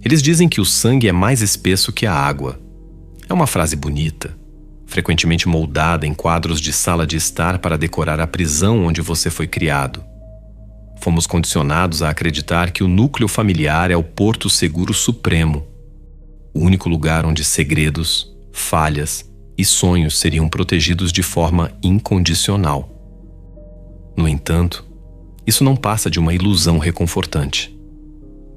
Eles dizem que o sangue é mais espesso que a água. É uma frase bonita, frequentemente moldada em quadros de sala de estar para decorar a prisão onde você foi criado. Fomos condicionados a acreditar que o núcleo familiar é o porto seguro supremo, o único lugar onde segredos, falhas e sonhos seriam protegidos de forma incondicional. No entanto, isso não passa de uma ilusão reconfortante.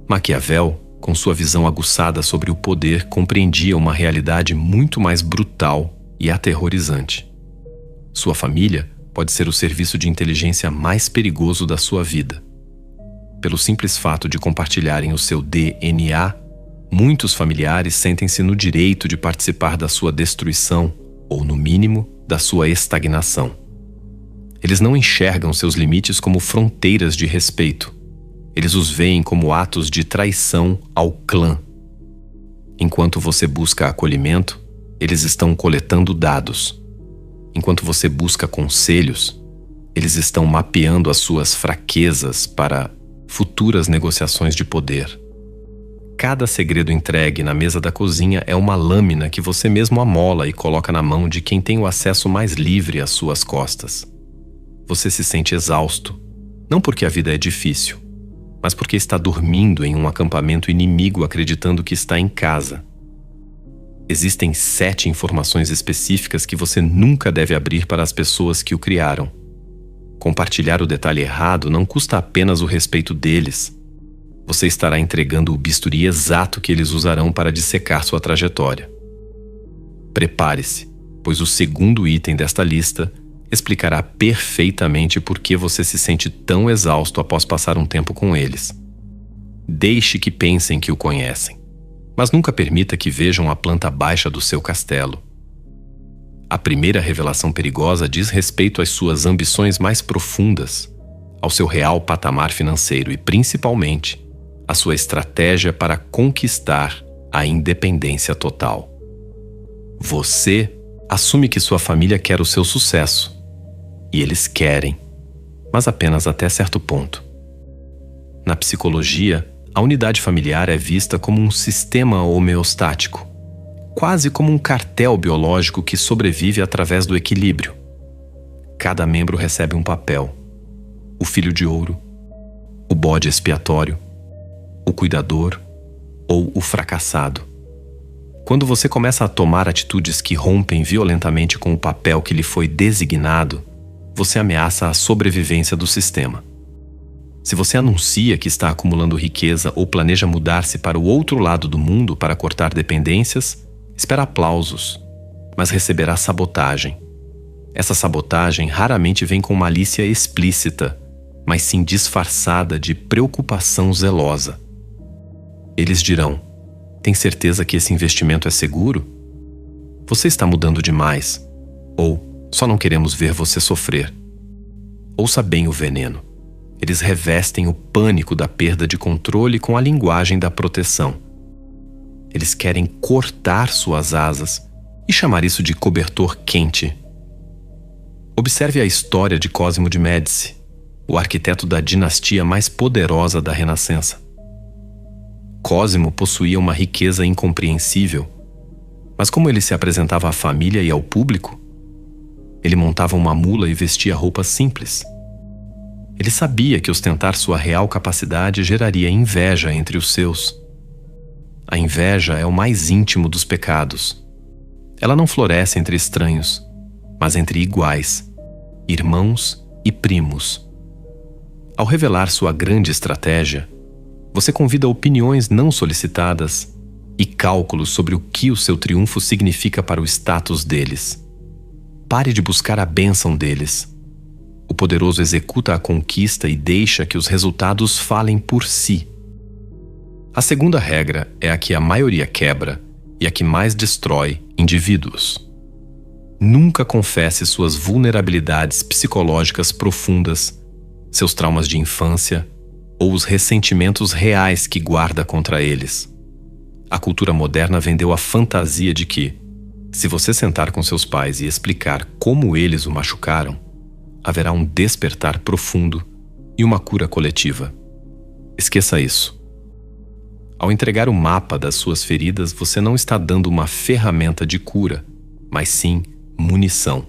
Maquiavel, com sua visão aguçada sobre o poder, compreendia uma realidade muito mais brutal e aterrorizante. Sua família pode ser o serviço de inteligência mais perigoso da sua vida. Pelo simples fato de compartilharem o seu DNA, muitos familiares sentem-se no direito de participar da sua destruição ou, no mínimo, da sua estagnação. Eles não enxergam seus limites como fronteiras de respeito. Eles os veem como atos de traição ao clã. Enquanto você busca acolhimento, eles estão coletando dados. Enquanto você busca conselhos, eles estão mapeando as suas fraquezas para futuras negociações de poder. Cada segredo entregue na mesa da cozinha é uma lâmina que você mesmo amola e coloca na mão de quem tem o acesso mais livre às suas costas. Você se sente exausto, não porque a vida é difícil, mas porque está dormindo em um acampamento inimigo acreditando que está em casa. Existem 7 informações específicas que você nunca deve abrir para as pessoas que o criaram. Compartilhar o detalhe errado não custa apenas o respeito deles. Você estará entregando o bisturi exato que eles usarão para dissecar sua trajetória. Prepare-se, pois o segundo item desta lista explicará perfeitamente por que você se sente tão exausto após passar um tempo com eles. Deixe que pensem que o conhecem, mas nunca permita que vejam a planta baixa do seu castelo. A primeira revelação perigosa diz respeito às suas ambições mais profundas, ao seu real patamar financeiro e, principalmente, à sua estratégia para conquistar a independência total. Você assume que sua família quer o seu sucesso, e eles querem, mas apenas até certo ponto. Na psicologia, a unidade familiar é vista como um sistema homeostático, quase como um cartel biológico que sobrevive através do equilíbrio. Cada membro recebe um papel: o filho de ouro, o bode expiatório, o cuidador ou o fracassado. Quando você começa a tomar atitudes que rompem violentamente com o papel que lhe foi designado, você ameaça a sobrevivência do sistema. Se você anuncia que está acumulando riqueza ou planeja mudar-se para o outro lado do mundo para cortar dependências, espera aplausos, mas receberá sabotagem. Essa sabotagem raramente vem com malícia explícita, mas sim disfarçada de preocupação zelosa. Eles dirão: tem certeza que esse investimento é seguro? Você está mudando demais. Ou só não queremos ver você sofrer. Ouça bem o veneno. Eles revestem o pânico da perda de controle com a linguagem da proteção. Eles querem cortar suas asas e chamar isso de cobertor quente. Observe a história de Cosimo de Médici, o arquiteto da dinastia mais poderosa da Renascença. Cosimo possuía uma riqueza incompreensível, mas como ele se apresentava à família e ao público? Ele montava uma mula e vestia roupas simples. Ele sabia que ostentar sua real capacidade geraria inveja entre os seus. A inveja é o mais íntimo dos pecados. Ela não floresce entre estranhos, mas entre iguais, irmãos e primos. Ao revelar sua grande estratégia, você convida opiniões não solicitadas e cálculos sobre o que o seu triunfo significa para o status deles. Pare de buscar a bênção deles. O poderoso executa a conquista e deixa que os resultados falem por si. A segunda regra é a que a maioria quebra e a que mais destrói indivíduos. Nunca confesse suas vulnerabilidades psicológicas profundas, seus traumas de infância ou os ressentimentos reais que guarda contra eles. A cultura moderna vendeu a fantasia de que, se você sentar com seus pais e explicar como eles o machucaram, haverá um despertar profundo e uma cura coletiva. Esqueça isso. Ao entregar o mapa das suas feridas, você não está dando uma ferramenta de cura, mas sim munição.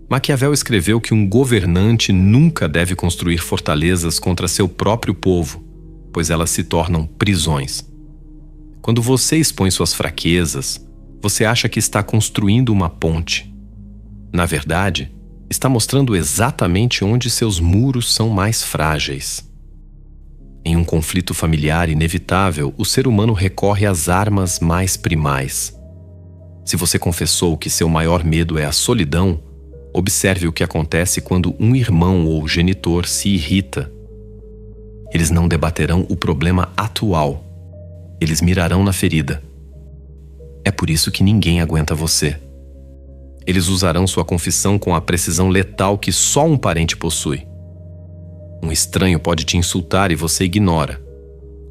Maquiavel escreveu que um governante nunca deve construir fortalezas contra seu próprio povo, pois elas se tornam prisões. Quando você expõe suas fraquezas, você acha que está construindo uma ponte. Na verdade, está mostrando exatamente onde seus muros são mais frágeis. Em um conflito familiar inevitável, o ser humano recorre às armas mais primais. Se você confessou que seu maior medo é a solidão, observe o que acontece quando um irmão ou genitor se irrita. Eles não debaterão o problema atual. Eles mirarão na ferida. É por isso que ninguém aguenta você. Eles usarão sua confissão com a precisão letal que só um parente possui. Um estranho pode te insultar e você ignora.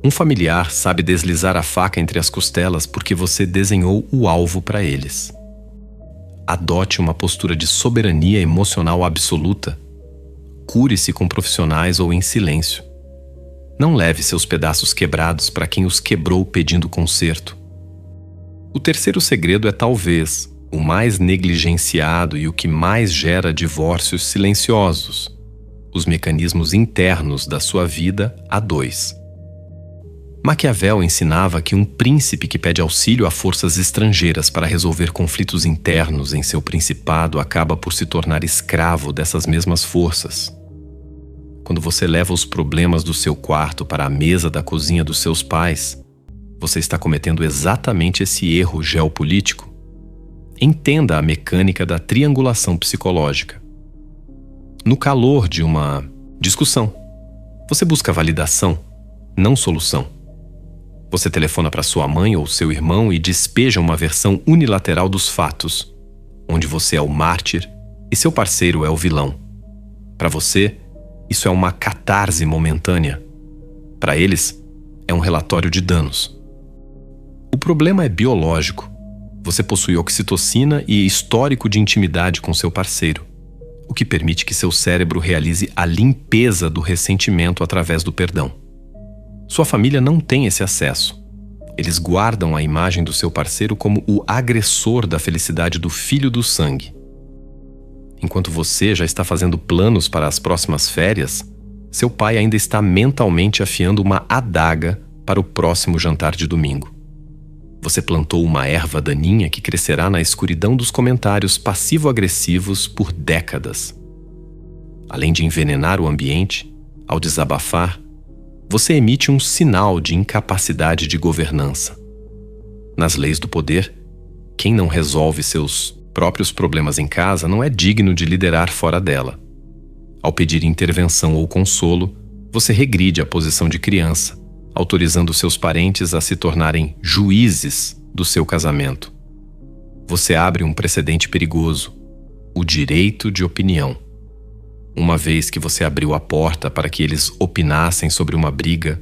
Um familiar sabe deslizar a faca entre as costelas porque você desenhou o alvo para eles. Adote uma postura de soberania emocional absoluta. Cure-se com profissionais ou em silêncio. Não leve seus pedaços quebrados para quem os quebrou pedindo conserto. O terceiro segredo é talvez o mais negligenciado e o que mais gera divórcios silenciosos: os mecanismos internos da sua vida a dois. Maquiavel ensinava que um príncipe que pede auxílio a forças estrangeiras para resolver conflitos internos em seu principado acaba por se tornar escravo dessas mesmas forças. Quando você leva os problemas do seu quarto para a mesa da cozinha dos seus pais, você está cometendo exatamente esse erro geopolítico. Entenda a mecânica da triangulação psicológica. No calor de uma discussão, você busca validação, não solução. Você telefona para sua mãe ou seu irmão e despeja uma versão unilateral dos fatos, onde você é o mártir e seu parceiro é o vilão. Para você, isso é uma catarse momentânea. Para eles, é um relatório de danos. O problema é biológico. Você possui oxitocina e histórico de intimidade com seu parceiro, o que permite que seu cérebro realize a limpeza do ressentimento através do perdão. Sua família não tem esse acesso. Eles guardam a imagem do seu parceiro como o agressor da felicidade do filho do sangue. Enquanto você já está fazendo planos para as próximas férias, seu pai ainda está mentalmente afiando uma adaga para o próximo jantar de domingo. Você plantou uma erva daninha que crescerá na escuridão dos comentários passivo-agressivos por décadas. Além de envenenar o ambiente, ao desabafar, você emite um sinal de incapacidade de governança. Nas leis do poder, quem não resolve seus próprios problemas em casa não é digno de liderar fora dela. Ao pedir intervenção ou consolo, você regride à posição de criança, autorizando seus parentes a se tornarem juízes do seu casamento. Você abre um precedente perigoso: o direito de opinião. Uma vez que você abriu a porta para que eles opinassem sobre uma briga,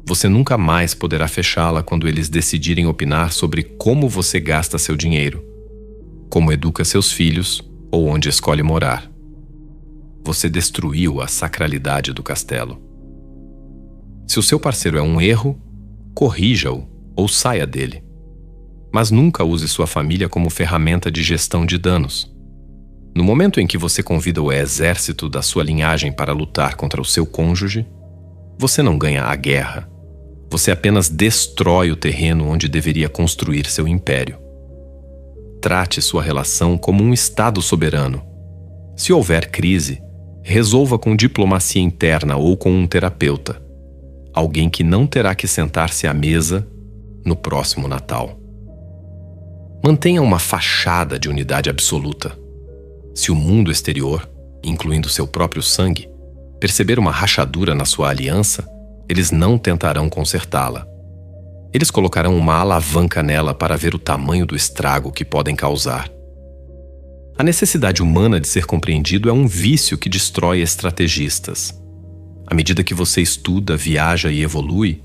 você nunca mais poderá fechá-la quando eles decidirem opinar sobre como você gasta seu dinheiro, como educa seus filhos ou onde escolhe morar. Você destruiu a sacralidade do castelo. Se o seu parceiro é um erro, corrija-o ou saia dele. Mas nunca use sua família como ferramenta de gestão de danos. No momento em que você convida o exército da sua linhagem para lutar contra o seu cônjuge, você não ganha a guerra. Você apenas destrói o terreno onde deveria construir seu império. Trate sua relação como um Estado soberano. Se houver crise, resolva com diplomacia interna ou com um terapeuta. Alguém que não terá que sentar-se à mesa no próximo Natal. Mantenha uma fachada de unidade absoluta. Se o mundo exterior, incluindo seu próprio sangue, perceber uma rachadura na sua aliança, eles não tentarão consertá-la. Eles colocarão uma alavanca nela para ver o tamanho do estrago que podem causar. A necessidade humana de ser compreendido é um vício que destrói estrategistas. À medida que você estuda, viaja e evolui,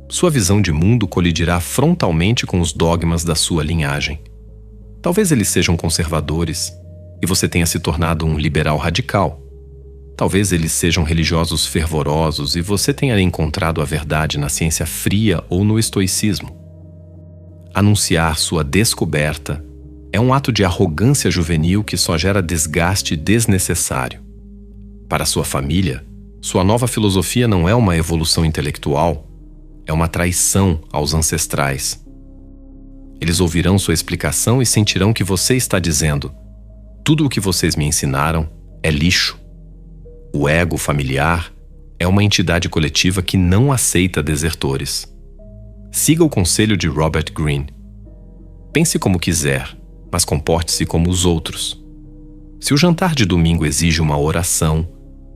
sua visão de mundo colidirá frontalmente com os dogmas da sua linhagem. Talvez eles sejam conservadores e você tenha se tornado um liberal radical. Talvez eles sejam religiosos fervorosos e você tenha encontrado a verdade na ciência fria ou no estoicismo. Anunciar sua descoberta é um ato de arrogância juvenil que só gera desgaste desnecessário. Para sua família, sua nova filosofia não é uma evolução intelectual, é uma traição aos ancestrais. Eles ouvirão sua explicação e sentirão que você está dizendo: tudo o que vocês me ensinaram é lixo. O ego familiar é uma entidade coletiva que não aceita desertores. Siga o conselho de Robert Greene. Pense como quiser, mas comporte-se como os outros. Se o jantar de domingo exige uma oração,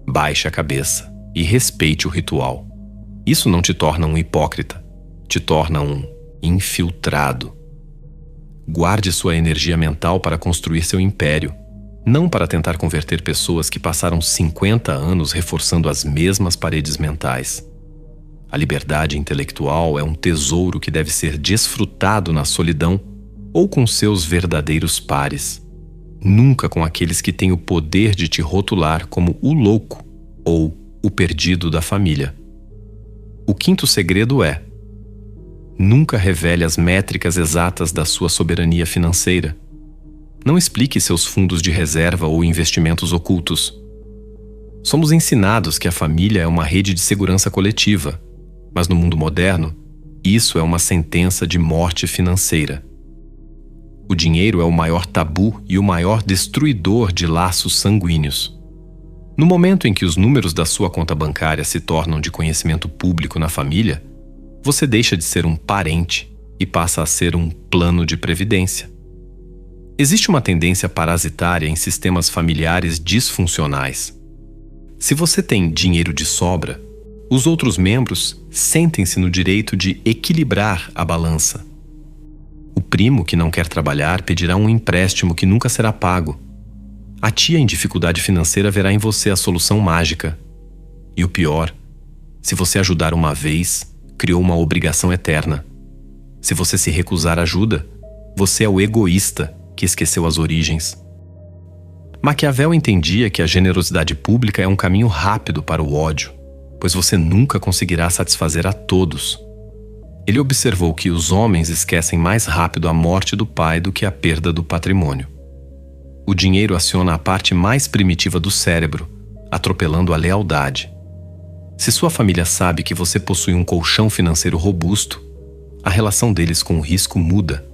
baixe a cabeça e respeite o ritual. Isso não te torna um hipócrita, te torna um infiltrado. Guarde sua energia mental para construir seu império, não para tentar converter pessoas que passaram 50 anos reforçando as mesmas paredes mentais. A liberdade intelectual é um tesouro que deve ser desfrutado na solidão ou com seus verdadeiros pares, nunca com aqueles que têm o poder de te rotular como o louco ou o perdido da família. O quinto segredo é: nunca revele as métricas exatas da sua soberania financeira. Não explique seus fundos de reserva ou investimentos ocultos. Somos ensinados que a família é uma rede de segurança coletiva, mas no mundo moderno, isso é uma sentença de morte financeira. O dinheiro é o maior tabu e o maior destruidor de laços sanguíneos. No momento em que os números da sua conta bancária se tornam de conhecimento público na família, você deixa de ser um parente e passa a ser um plano de previdência. Existe uma tendência parasitária em sistemas familiares disfuncionais. Se você tem dinheiro de sobra, os outros membros sentem-se no direito de equilibrar a balança. O primo que não quer trabalhar pedirá um empréstimo que nunca será pago. A tia em dificuldade financeira verá em você a solução mágica. E o pior, se você ajudar uma vez, criou uma obrigação eterna. Se você se recusar ajuda, você é o egoísta que esqueceu as origens. Maquiavel entendia que a generosidade pública é um caminho rápido para o ódio, pois você nunca conseguirá satisfazer a todos. Ele observou que os homens esquecem mais rápido a morte do pai do que a perda do patrimônio. O dinheiro aciona a parte mais primitiva do cérebro, atropelando a lealdade. Se sua família sabe que você possui um colchão financeiro robusto, a relação deles com o risco muda.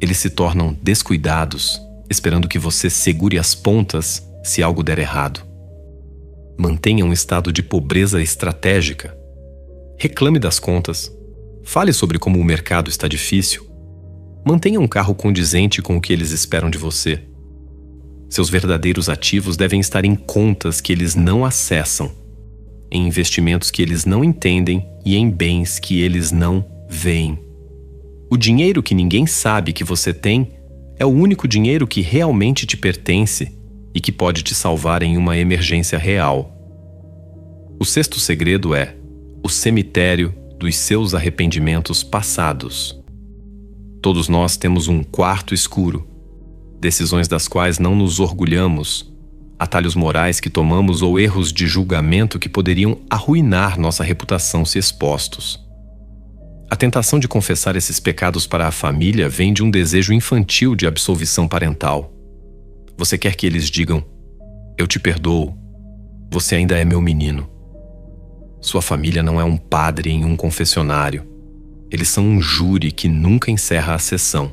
Eles se tornam descuidados, esperando que você segure as pontas se algo der errado. Mantenha um estado de pobreza estratégica. Reclame das contas. Fale sobre como o mercado está difícil. Mantenha um carro condizente com o que eles esperam de você. Seus verdadeiros ativos devem estar em contas que eles não acessam, em investimentos que eles não entendem e em bens que eles não veem. O dinheiro que ninguém sabe que você tem é o único dinheiro que realmente te pertence e que pode te salvar em uma emergência real. O sexto segredo é o cemitério dos seus arrependimentos passados. Todos nós temos um quarto escuro, decisões das quais não nos orgulhamos, atalhos morais que tomamos ou erros de julgamento que poderiam arruinar nossa reputação se expostos. A tentação de confessar esses pecados para a família vem de um desejo infantil de absolvição parental. Você quer que eles digam: "Eu te perdoo, você ainda é meu menino." Sua família não é um padre em um confessionário. Eles são um júri que nunca encerra a sessão.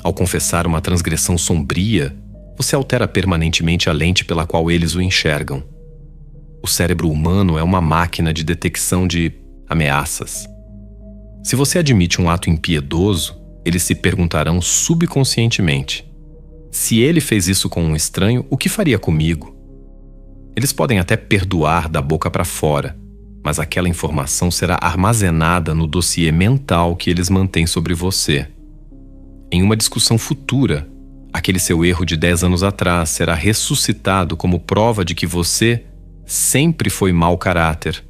Ao confessar uma transgressão sombria, você altera permanentemente a lente pela qual eles o enxergam. O cérebro humano é uma máquina de detecção de ameaças. Se você admite um ato impiedoso, eles se perguntarão subconscientemente: se ele fez isso com um estranho, o que faria comigo? Eles podem até perdoar da boca para fora, mas aquela informação será armazenada no dossiê mental que eles mantêm sobre você. Em uma discussão futura, aquele seu erro de 10 anos atrás será ressuscitado como prova de que você sempre foi mau caráter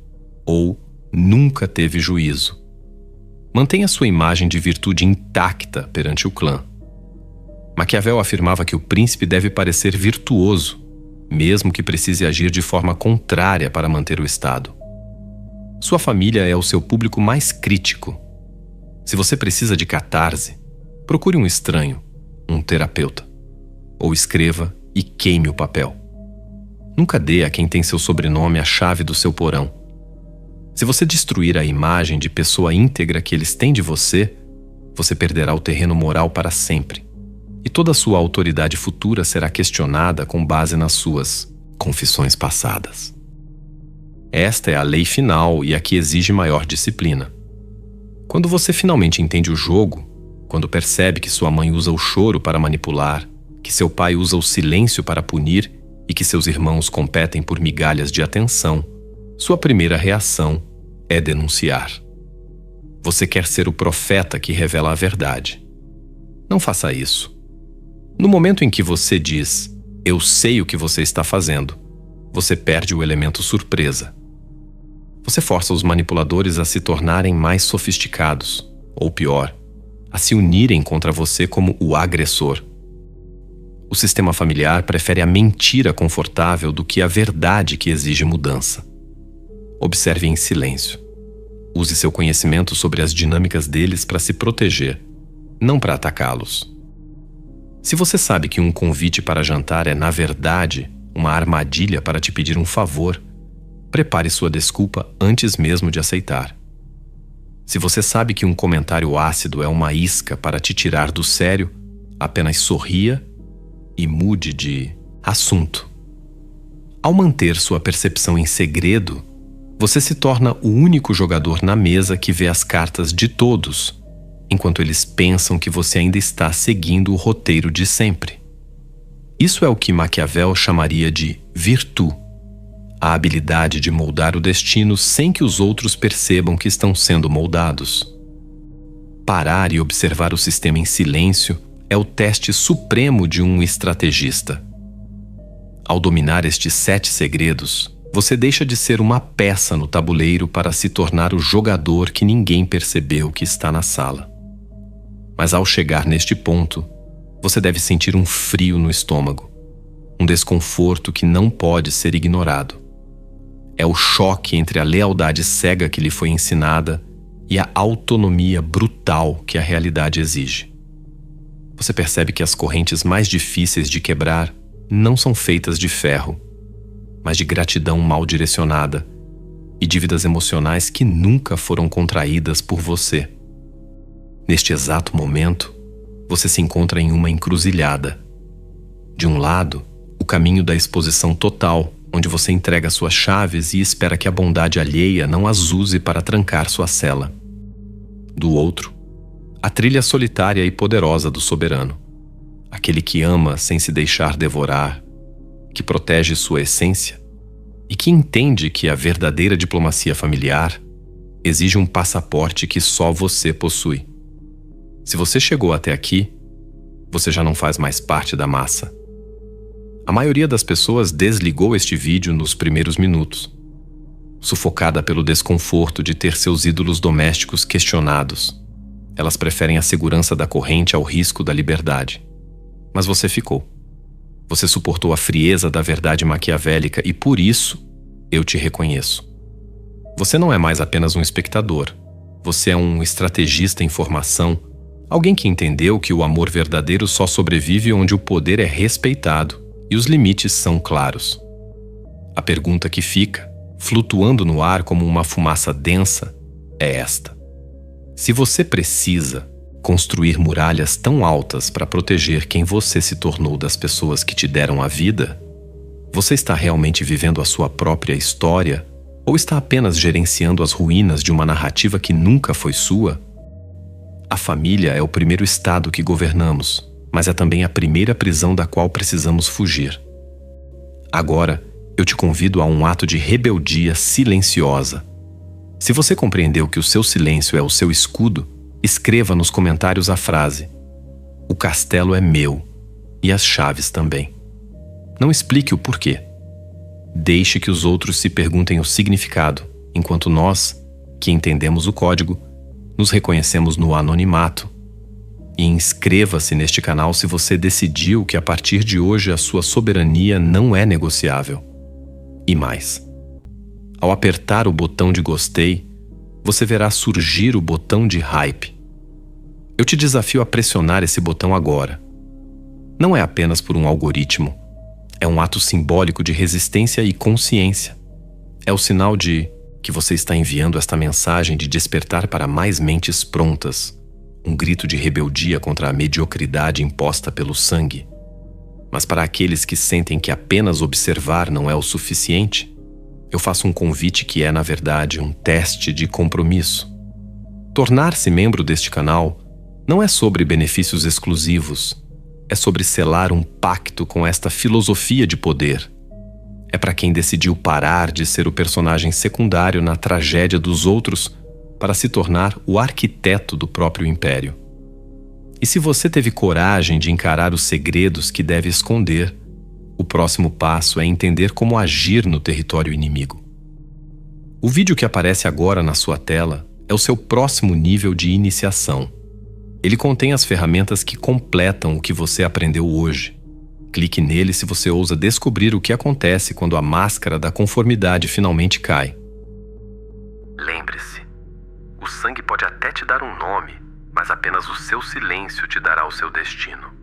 ou nunca teve juízo. Mantenha sua imagem de virtude intacta perante o clã. Maquiavel afirmava que o príncipe deve parecer virtuoso, mesmo que precise agir de forma contrária para manter o estado. Sua família é o seu público mais crítico. Se você precisa de catarse, procure um estranho, um terapeuta. Ou escreva e queime o papel. Nunca dê a quem tem seu sobrenome a chave do seu porão. Se você destruir a imagem de pessoa íntegra que eles têm de você, você perderá o terreno moral para sempre. E toda a sua autoridade futura será questionada com base nas suas confissões passadas. Esta é a lei final e a que exige maior disciplina. Quando você finalmente entende o jogo, quando percebe que sua mãe usa o choro para manipular, que seu pai usa o silêncio para punir e que seus irmãos competem por migalhas de atenção, sua primeira reação é denunciar. Você quer ser o profeta que revela a verdade. Não faça isso. No momento em que você diz, eu sei o que você está fazendo, você perde o elemento surpresa. Você força os manipuladores a se tornarem mais sofisticados, ou pior, a se unirem contra você como o agressor. O sistema familiar prefere a mentira confortável do que a verdade que exige mudança. Observe em silêncio. Use seu conhecimento sobre as dinâmicas deles para se proteger, não para atacá-los. Se você sabe que um convite para jantar é, na verdade, uma armadilha para te pedir um favor, prepare sua desculpa antes mesmo de aceitar. Se você sabe que um comentário ácido é uma isca para te tirar do sério, apenas sorria e mude de assunto. Ao manter sua percepção em segredo, você se torna o único jogador na mesa que vê as cartas de todos, enquanto eles pensam que você ainda está seguindo o roteiro de sempre. Isso é o que Maquiavel chamaria de virtude, a habilidade de moldar o destino sem que os outros percebam que estão sendo moldados. Parar e observar o sistema em silêncio é o teste supremo de um estrategista. Ao dominar estes 7 segredos, você deixa de ser uma peça no tabuleiro para se tornar o jogador que ninguém percebeu que está na sala. Mas ao chegar neste ponto, você deve sentir um frio no estômago, um desconforto que não pode ser ignorado. É o choque entre a lealdade cega que lhe foi ensinada e a autonomia brutal que a realidade exige. Você percebe que as correntes mais difíceis de quebrar não são feitas de ferro, mas de gratidão mal direcionada e dívidas emocionais que nunca foram contraídas por você. Neste exato momento, você se encontra em uma encruzilhada. De um lado, o caminho da exposição total, onde você entrega suas chaves e espera que a bondade alheia não as use para trancar sua cela. Do outro, a trilha solitária e poderosa do soberano, aquele que ama sem se deixar devorar, que protege sua essência e que entende que a verdadeira diplomacia familiar exige um passaporte que só você possui. Se você chegou até aqui, você já não faz mais parte da massa. A maioria das pessoas desligou este vídeo nos primeiros minutos, sufocada pelo desconforto de ter seus ídolos domésticos questionados. Elas preferem a segurança da corrente ao risco da liberdade. Mas você ficou. Você suportou a frieza da verdade maquiavélica e por isso eu te reconheço. Você não é mais apenas um espectador. Você é um estrategista em formação, alguém que entendeu que o amor verdadeiro só sobrevive onde o poder é respeitado e os limites são claros. A pergunta que fica, flutuando no ar como uma fumaça densa, é esta: se você precisa construir muralhas tão altas para proteger quem você se tornou das pessoas que te deram a vida, você está realmente vivendo a sua própria história ou está apenas gerenciando as ruínas de uma narrativa que nunca foi sua? A família é o primeiro estado que governamos, mas é também a primeira prisão da qual precisamos fugir. Agora, eu te convido a um ato de rebeldia silenciosa. Se você compreendeu que o seu silêncio é o seu escudo, escreva nos comentários a frase: o castelo é meu e as chaves também. Não explique o porquê. Deixe que os outros se perguntem o significado, enquanto nós, que entendemos o código, nos reconhecemos no anonimato. E inscreva-se neste canal se você decidiu que a partir de hoje a sua soberania não é negociável. E mais, ao apertar o botão de gostei, você verá surgir o botão de hype. Eu te desafio a pressionar esse botão agora. Não é apenas por um algoritmo. É um ato simbólico de resistência e consciência. É o sinal de que você está enviando esta mensagem de despertar para mais mentes prontas, um grito de rebeldia contra a mediocridade imposta pelo sangue. Mas para aqueles que sentem que apenas observar não é o suficiente, eu faço um convite que é, na verdade, um teste de compromisso. Tornar-se membro deste canal não é sobre benefícios exclusivos, é sobre selar um pacto com esta filosofia de poder. É para quem decidiu parar de ser o personagem secundário na tragédia dos outros para se tornar o arquiteto do próprio império. E se você teve coragem de encarar os segredos que deve esconder, o próximo passo é entender como agir no território inimigo. O vídeo que aparece agora na sua tela é o seu próximo nível de iniciação. Ele contém as ferramentas que completam o que você aprendeu hoje. Clique nele se você ousa descobrir o que acontece quando a máscara da conformidade finalmente cai. Lembre-se, o sangue pode até te dar um nome, mas apenas o seu silêncio te dará o seu destino.